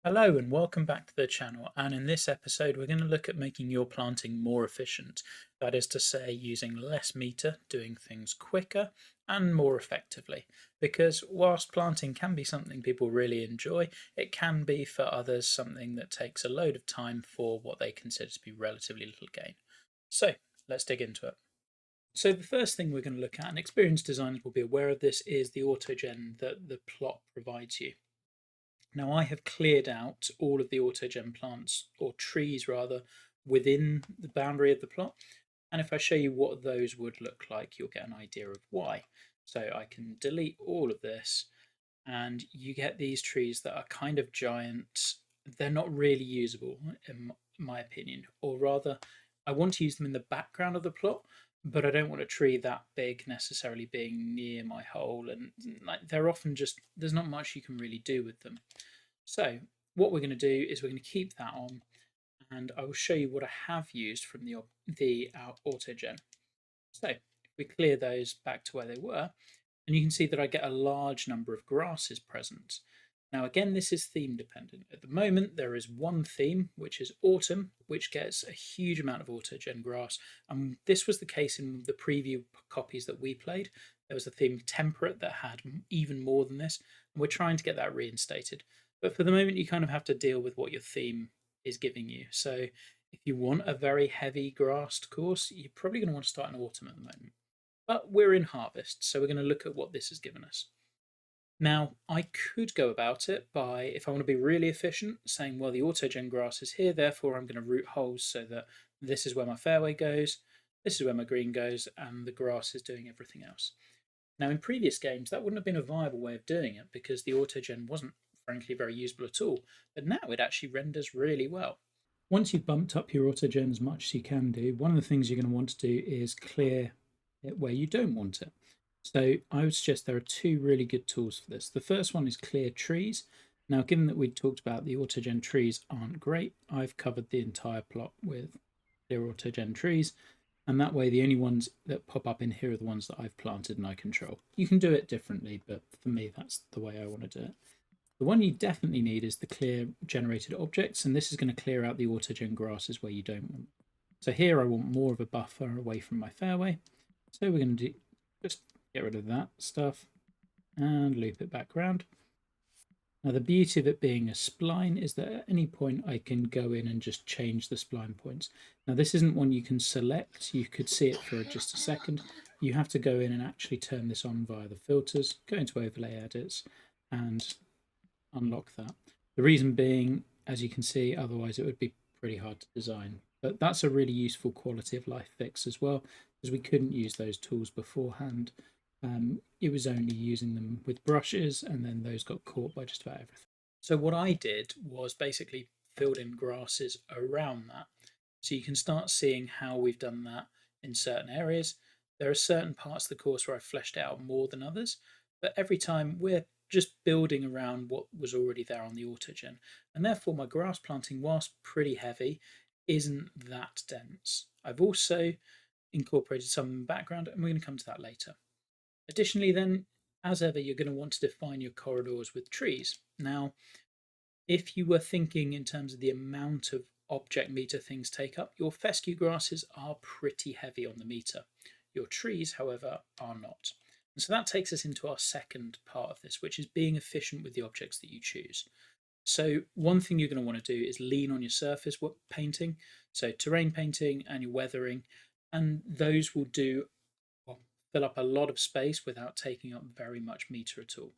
Hello and welcome back to the channel, and in this episode we're going to look at making your planting more efficient. That is to say, using less meter, doing things quicker and more effectively. Because whilst planting can be something people really enjoy, it can be for others something that takes a load of time for what they consider to be relatively little gain. So let's dig into it. So the first thing we're going to look at, and experienced designers will be aware of this, is the autogen that the plot provides you. Now I have cleared out all of the autogen plants, or trees rather, within the boundary of the plot. And if I show you what those would look like, you'll get an idea of why. So I can delete all of this and you get these trees that are kind of giant. They're not really usable, in my opinion, or rather, I want to use them in the background of the plot, but I don't want a tree that big necessarily being near my hole. And like they're often just there's not much you can really do with them. So what we're going to do is we're going to keep that on, and I will show you what I have used from the autogen. So if we clear those back to where they were, and you can see that I get a large number of grasses present. Now again, this is theme dependent. At the moment, there is one theme, which is autumn, which gets a huge amount of autogen grass. And this was the case in the preview copies that we played. There was a theme temperate that had even more than this, and we're trying to get that reinstated. But for the moment, you kind of have to deal with what your theme is giving you. So if you want a very heavy grassed course, you're probably going to want to start in autumn at the moment. But we're in harvest, so we're going to look at what this has given us. Now, I could go about it by, if I want to be really efficient, saying, well, the autogen grass is here, therefore I'm going to root holes so that this is where my fairway goes, this is where my green goes, and the grass is doing everything else. Now, in previous games, that wouldn't have been a viable way of doing it because the autogen wasn't, frankly, very usable at all. But now it actually renders really well. Once you've bumped up your autogen as much as you can do, one of the things you're going to want to do is clear it where you don't want it. So I would suggest there are two really good tools for this. The first one is clear trees. Now, given that we talked about the autogen trees aren't great, I've covered the entire plot with clear autogen trees, and that way the only ones that pop up in here are the ones that I've planted and I control. You can do it differently, but for me that's the way I want to do it. The one you definitely need is the clear generated objects, and this is going to clear out the autogen grasses where you don't want. So here I want more of a buffer away from my fairway. So we're going to just get rid of that stuff and loop it back around. Now the beauty of it being a spline is that at any point I can go in and just change the spline points. Now this isn't one you can select, you could see it for just a second. You have to go in and actually turn this on via the filters, go into overlay edits and unlock that. The reason being, as you can see, otherwise it would be pretty hard to design. But that's a really useful quality of life fix as well, because we couldn't use those tools beforehand. It was only using them with brushes, and then those got caught by just about everything. So what I did was basically filled in grasses around that. So you can start seeing how we've done that in certain areas. There are certain parts of the course where I've fleshed out more than others, but every time we're just building around what was already there on the autogen. And therefore my grass planting, whilst pretty heavy, isn't that dense. I've also incorporated some background, and we're going to come to that later. Additionally then, as ever, you're going to want to define your corridors with trees. Now, if you were thinking in terms of the amount of object meter things take up, your fescue grasses are pretty heavy on the meter. Your trees, however, are not. And so that takes us into our second part of this, which is being efficient with the objects that you choose. So one thing you're going to want to do is lean on your surface painting, so terrain painting and your weathering, and those will do fill up a lot of space without taking up very much meter at all.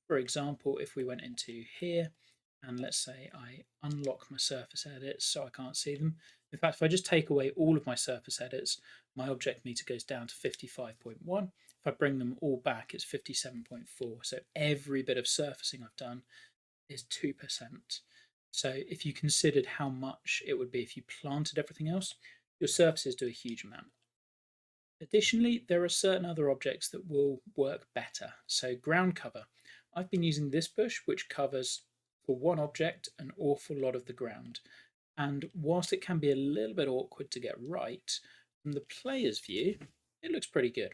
For example, if we went into here and let's say I unlock my surface edits so I can't see them. In fact, if I just take away all of my surface edits, my object meter goes down to 55.1. If I bring them all back, it's 57.4. So every bit of surfacing I've done is 2%. So if you considered how much it would be if you planted everything else, your surfaces do a huge amount. Additionally, there are certain other objects that will work better. So ground cover. I've been using this bush, which covers for one object an awful lot of the ground. And whilst it can be a little bit awkward to get right, from the player's view, it looks pretty good.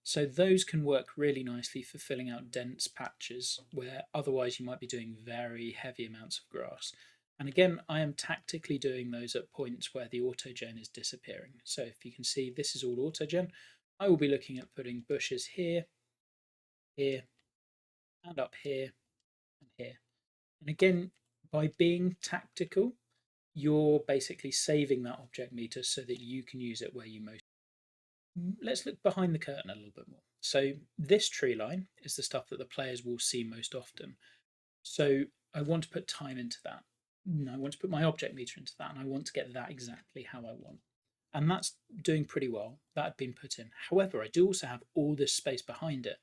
So those can work really nicely for filling out dense patches where otherwise you might be doing very heavy amounts of grass. And again, I am tactically doing those at points where the autogen is disappearing. So if you can see, this is all autogen. I will be looking at putting bushes here, here, and up here, and here. And again, by being tactical, you're basically saving that object meter so that you can use it where you most. Let's look behind the curtain a little bit more. So this tree line is the stuff that the players will see most often. So I want to put time into that. I want to put my object meter into that, and I want to get that exactly how I want. And that's doing pretty well. That had been put in. However, I do also have all this space behind it.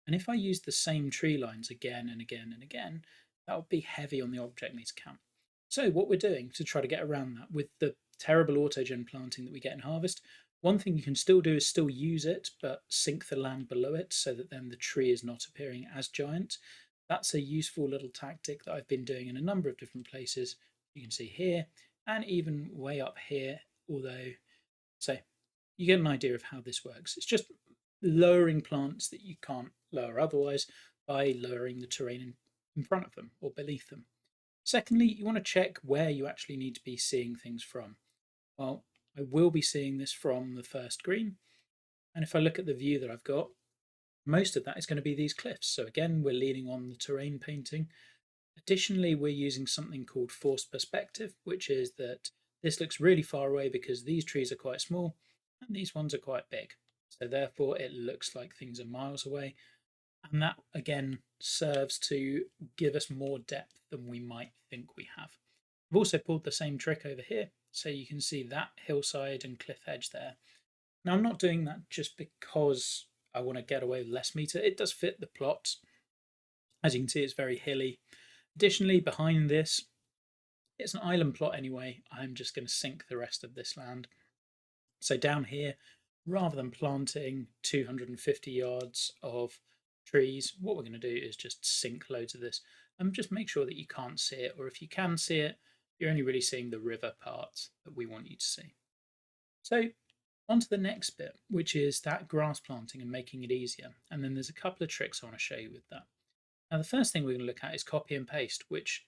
And if I use the same tree lines again and again and again, that would be heavy on the object meter count. So what we're doing to try to get around that with the terrible autogen planting that we get in harvest, one thing you can still do is still use it, but sink the land below it so that then the tree is not appearing as giant. That's a useful little tactic that I've been doing in a number of different places. You can see here and even way up here, although, so you get an idea of how this works. It's just lowering plants that you can't lower otherwise by lowering the terrain in front of them or beneath them. Secondly, you want to check where you actually need to be seeing things from. Well, I will be seeing this from the first green. And if I look at the view that I've got, most of that is going to be these cliffs. So again, we're leaning on the terrain painting. Additionally, we're using something called forced perspective, which is that this looks really far away because these trees are quite small and these ones are quite big. So therefore it looks like things are miles away. And that again serves to give us more depth than we might think we have. I've also pulled the same trick over here. So you can see that hillside and cliff edge there. Now I'm not doing that just because I want to get away with less meter. It does fit the plot. As you can see, it's very hilly. Additionally, behind this, it's an island plot anyway. I'm just going to sink the rest of this land. So down here, rather than planting 250 yards of trees, what we're going to do is just sink loads of this and just make sure that you can't see it, or if you can see it, you're only really seeing the river parts that we want you to see. So on to the next bit, which is that grass planting and making it easier. And then there's a couple of tricks I want to show you with that. Now, the first thing we're going to look at is copy and paste, which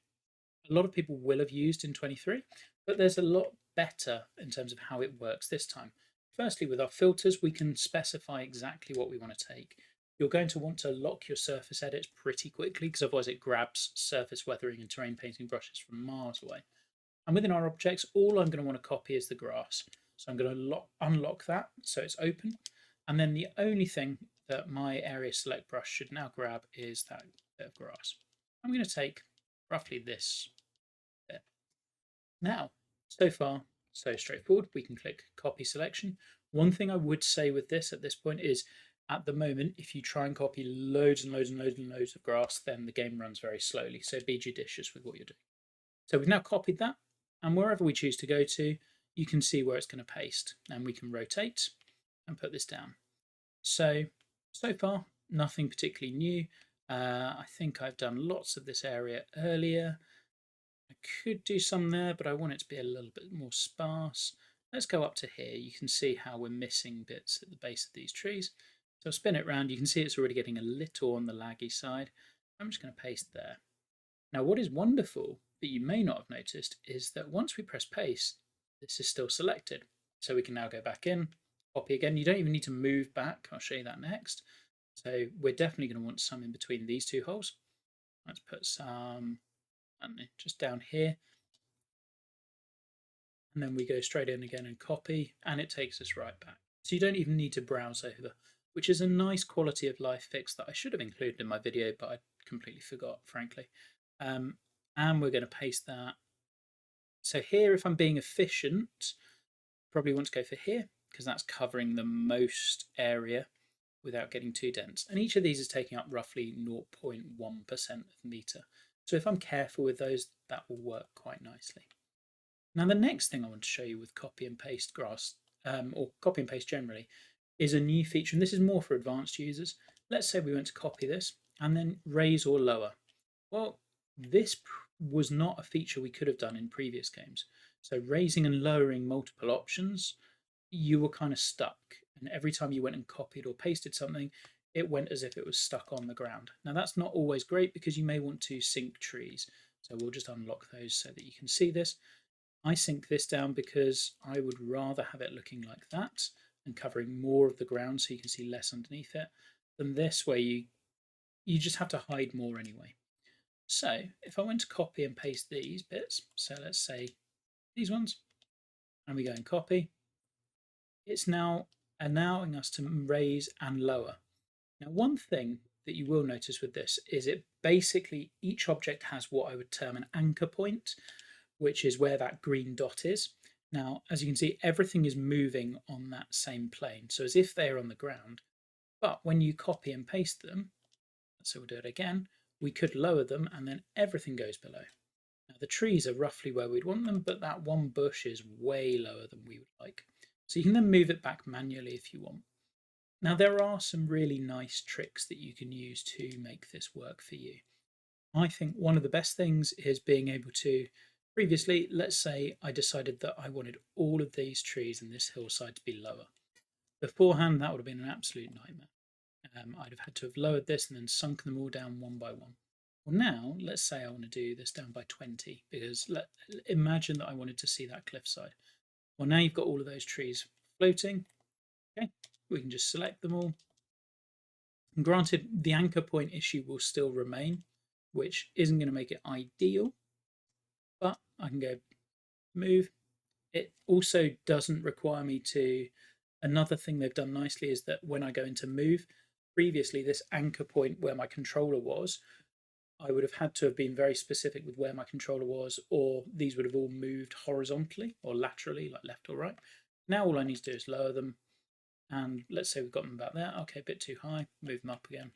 a lot of people will have used in 23, but there's a lot better in terms of how it works this time. Firstly, with our filters, we can specify exactly what we want to take. You're going to want to lock your surface edits pretty quickly because otherwise it grabs surface weathering and terrain painting brushes from miles away. And within our objects, all I'm going to want to copy is the grass. So I'm going to unlock that so it's open. And then the only thing that my area select brush should now grab is that bit of grass. I'm going to take roughly this bit. Now, so far, so straightforward. We can click copy selection. One thing I would say with this at this point is at the moment, if you try and copy loads and loads and loads and loads of grass, then the game runs very slowly. So be judicious with what you're doing. So we've now copied that, and wherever we choose to go to, you can see where it's going to paste, and we can rotate and put this down. So far, nothing particularly new. I think I've done lots of this area earlier. I could do some there, but I want it to be a little bit more sparse. Let's go up to here. You can see how we're missing bits at the base of these trees. So I'll spin it around. You can see it's already getting a little on the laggy side. I'm just going to paste there. Now, what is wonderful that you may not have noticed is that once we press paste, this is still selected. So we can now go back in, copy again. You don't even need to move back. I'll show you that next. So we're definitely going to want some in between these two holes. Let's put some just down here. And then we go straight in again and copy, and it takes us right back. So you don't even need to browse over, which is a nice quality of life fix that I should have included in my video, but I completely forgot, frankly. And we're going to paste that. So here, if I'm being efficient, probably want to go for here, because that's covering the most area without getting too dense. And each of these is taking up roughly 0.1% of the meter. So if I'm careful with those, that will work quite nicely. Now, the next thing I want to show you with copy and paste grass, or copy and paste generally, is a new feature, and this is more for advanced users. Let's say we want to copy this and then raise or lower. Well, this was not a feature we could have done in previous games. So raising and lowering multiple options, you were kind of stuck And every time you went and copied or pasted something, it went as if it was stuck on the ground. Now that's not always great because you may want to sync trees. So we'll just unlock those so that you can see this. I sync this down because I would rather have it looking like that and covering more of the ground so you can see less underneath it than this where you just have to hide more anyway. So if I went to copy and paste these bits, so let's say these ones, and we go and copy, it's now allowing us to raise and lower. Now, one thing that you will notice with this is it basically, each object has what I would term an anchor point, which is where that green dot is. Now, as you can see, everything is moving on that same plane, so as if they're on the ground. But when you copy and paste them, so we'll do it again, we could lower them and then everything goes below. Now, the trees are roughly where we'd want them, but that one bush is way lower than we would like. So you can then move it back manually if you want. Now, there are some really nice tricks that you can use to make this work for you. I think one of the best things is being able to, previously, let's say I decided that I wanted all of these trees and this hillside to be lower. Beforehand, that would have been an absolute nightmare. I'd have had to have lowered this and then sunk them all down one by one. Well, now, let's say I want to do this down by 20, because imagine that I wanted to see that cliffside. Well, now you've got all of those trees floating. Okay, we can just select them all. And granted, the anchor point issue will still remain, which isn't going to make it ideal, but I can go move. It also doesn't require me to. Another thing they've done nicely is that when I go into move, previously this anchor point where my controller was, I would have had to have been very specific with where my controller was, or these would have all moved horizontally or laterally, like left or right. Now all I need to do is lower them, and let's say we've got them about there. Okay, a bit too high, move them up again.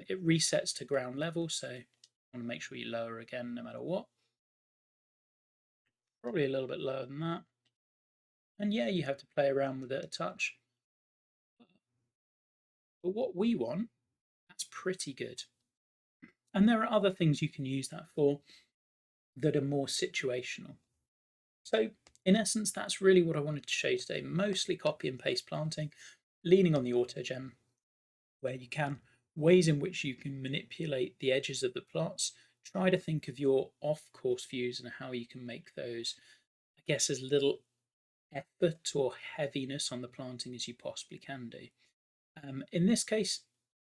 It resets to ground level, so I want to make sure you lower again no matter what. Probably a little bit lower than that. And yeah, you have to play around with it a touch. But what we want, that's pretty good. And there are other things you can use that for that are more situational. So in essence, that's really what I wanted to show you today. Mostly copy and paste planting, leaning on the autogen where you can, ways in which you can manipulate the edges of the plots. Try to think of your off-course views and how you can make those, I guess, as little effort or heaviness on the planting as you possibly can do. In this case,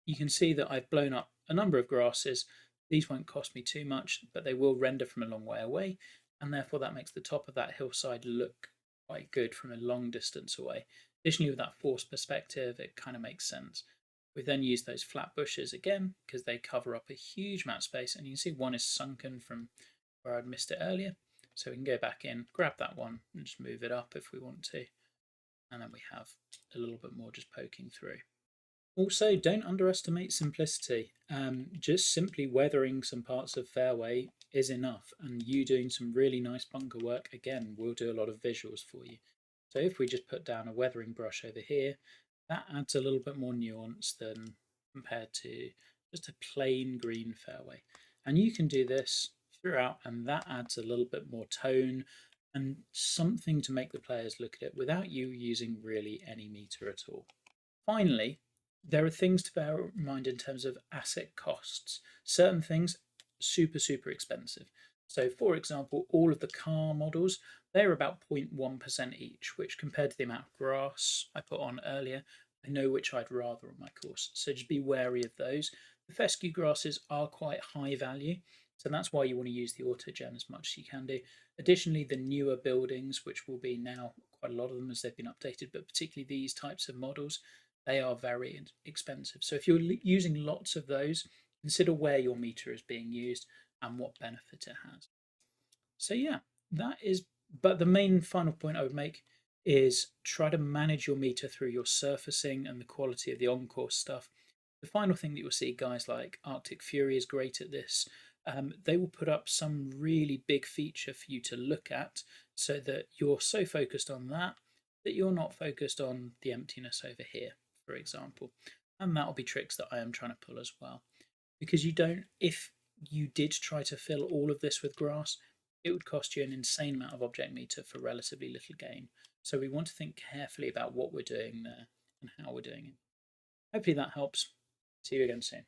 you can see that I've blown up a number of grasses. These won't cost me too much, but they will render from a long way away, and therefore that makes the top of that hillside look quite good from a long distance away. Additionally, with that forced perspective, it kind of makes sense. We then use those flat bushes again because they cover up a huge amount of space, and you can see one is sunken from where I'd missed it earlier. So we can go back in, grab that one, and just move it up if we want to. And then we have a little bit more just poking through. Also, don't underestimate simplicity. Just simply weathering some parts of fairway is enough, and you doing some really nice bunker work, again, will do a lot of visuals for you. So if we just put down a weathering brush over here, that adds a little bit more nuance than compared to just a plain green fairway. And you can do this throughout, and that adds a little bit more tone and something to make the players look at it without you using really any meter at all. Finally, there are things to bear in mind in terms of asset costs. Certain things, super expensive. So for example, all of the car models, they're about 0.1% each, which compared to the amount of grass I put on earlier, I know which I'd rather on my course. So just be wary of those. The fescue grasses are quite high value, so that's why you want to use the autogen as much as you can do. Additionally, the newer buildings, which will be now quite a lot of them as they've been updated, but particularly these types of models, they are very expensive. So if you're using lots of those, consider where your meter is being used and what benefit it has. So yeah, that is, but the main final point I would make is try to manage your meter through your surfacing and the quality of the on-course stuff. The final thing that you'll see, guys like Arctic Fury is great at this. They will put up some really big feature for you to look at so that you're so focused on that you're not focused on the emptiness over here, for example. And that'll be tricks that I am trying to pull as well. Because you don't, if you did try to fill all of this with grass, it would cost you an insane amount of object meter for relatively little gain. So we want to think carefully about what we're doing there and how we're doing it. Hopefully that helps. See you again soon.